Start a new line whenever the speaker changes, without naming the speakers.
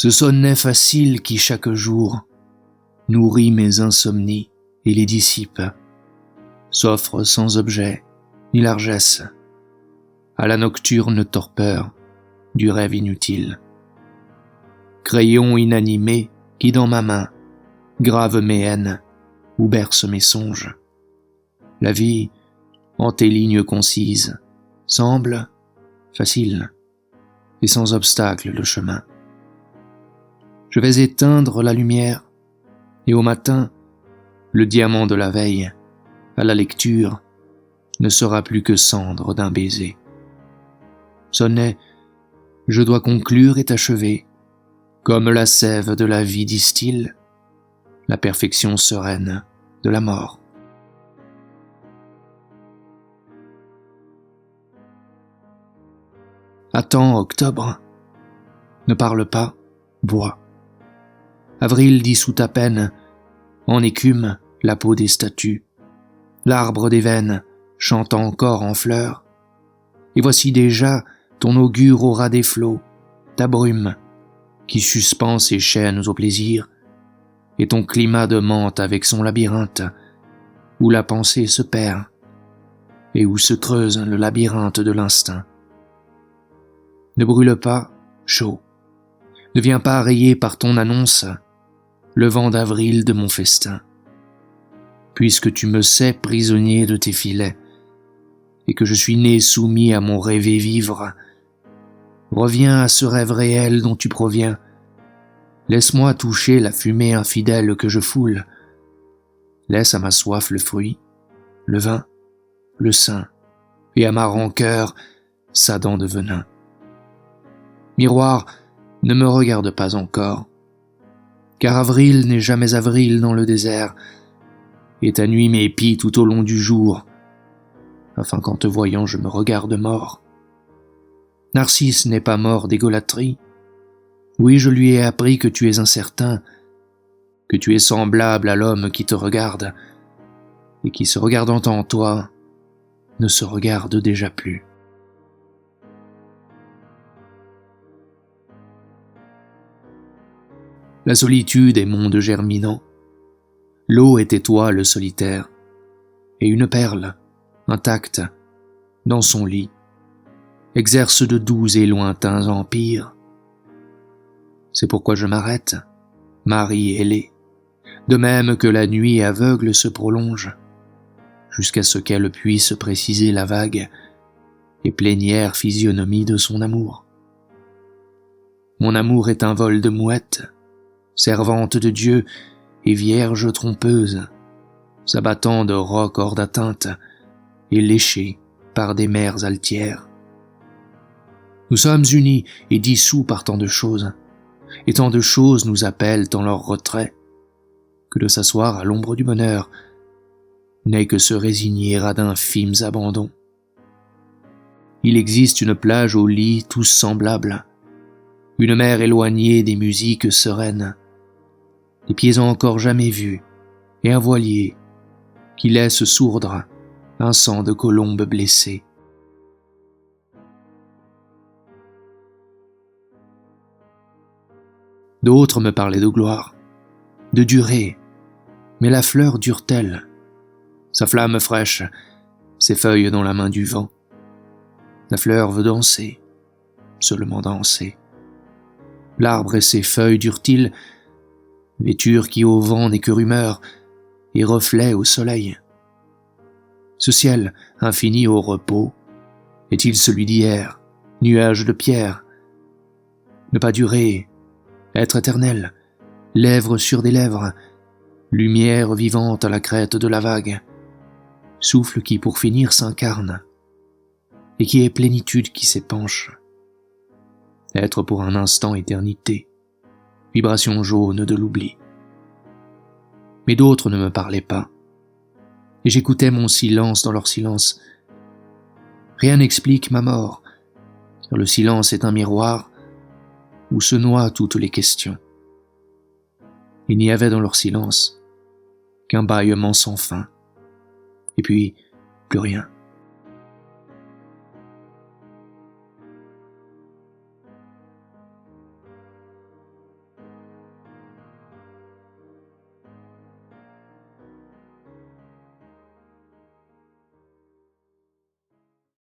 Ce sonnet facile qui chaque jour nourrit mes insomnies et les dissipe, s'offre sans objet ni largesse à la nocturne torpeur du rêve inutile. Crayon inanimé qui dans ma main grave mes haines ou berce mes songes. La vie, en tes lignes concises, semble facile et sans obstacle le chemin. Je vais éteindre la lumière et au matin, le diamant de la veille, à la lecture, ne sera plus que cendre d'un baiser. Sonnet, je dois conclure et t'achever, comme la sève de la vie distille, la perfection sereine de la mort. Attends, octobre, ne parle pas, bois. Avril dissout à peine, en écume, la peau des statues. L'arbre des veines chante encore en fleurs. Et voici déjà ton augure au ras des flots, ta brume, qui suspend ses chaînes au plaisir, et ton climat de menthe avec son labyrinthe, où la pensée se perd, et où se creuse le labyrinthe de l'instinct. Ne brûle pas, chaud, ne viens pas rayer par ton annonce le vent d'avril de mon festin. Puisque tu me sais prisonnier de tes filets, et que je suis né soumis à mon rêver vivre, reviens à ce rêve réel dont tu proviens. Laisse-moi toucher la fumée infidèle que je foule. Laisse à ma soif le fruit, le vin, le sein, et à ma rancœur sa dent de venin. Miroir, ne me regarde pas encore, car avril n'est jamais avril dans le désert, et ta nuit m'épie tout au long du jour, afin qu'en te voyant je me regarde mort. Narcisse n'est pas mort d'égolâtrie. Oui, je lui ai appris que tu es incertain, que tu es semblable à l'homme qui te regarde, et qui, se regardant en toi, ne se regarde déjà plus. La solitude est monde germinant. L'eau est étoile solitaire, et une perle, intacte, dans son lit, exerce de doux et lointains empires. C'est pourquoi je m'arrête, Marie ailée, de même que la nuit aveugle se prolonge, jusqu'à ce qu'elle puisse préciser la vague et plénière physionomie de son amour. Mon amour est un vol de mouette, servante de Dieu et vierge trompeuse, s'abattant de rocs hors d'atteinte et léchée par des mers altières. Nous sommes unis et dissous par tant de choses, et tant de choses nous appellent en leur retrait, que de s'asseoir à l'ombre du bonheur n'est que se résigner à d'infimes abandons. Il existe une plage aux lits tous semblables, une mer éloignée des musiques sereines, des pieds encore jamais vus, et un voilier qui laisse sourdre un sang de colombe blessée. D'autres me parlaient de gloire, de durée, mais la fleur dure-t-elle? Sa flamme fraîche, ses feuilles dans la main du vent. La fleur veut danser, seulement danser. L'arbre et ses feuilles durent-ils, vêture qui au vent n'est que rumeur et reflet au soleil? Ce ciel infini au repos est-il celui d'hier, nuage de pierre? Ne pas durer, être éternel, lèvres sur des lèvres, lumière vivante à la crête de la vague, souffle qui pour finir s'incarne, et qui est plénitude qui s'épanche. Être pour un instant éternité, vibration jaune de l'oubli. Mais d'autres ne me parlaient pas, et j'écoutais mon silence dans leur silence. Rien n'explique ma mort, car le silence est un miroir où se noient toutes les questions. Il n'y avait dans leur silence qu'un bâillement sans fin, et puis plus rien.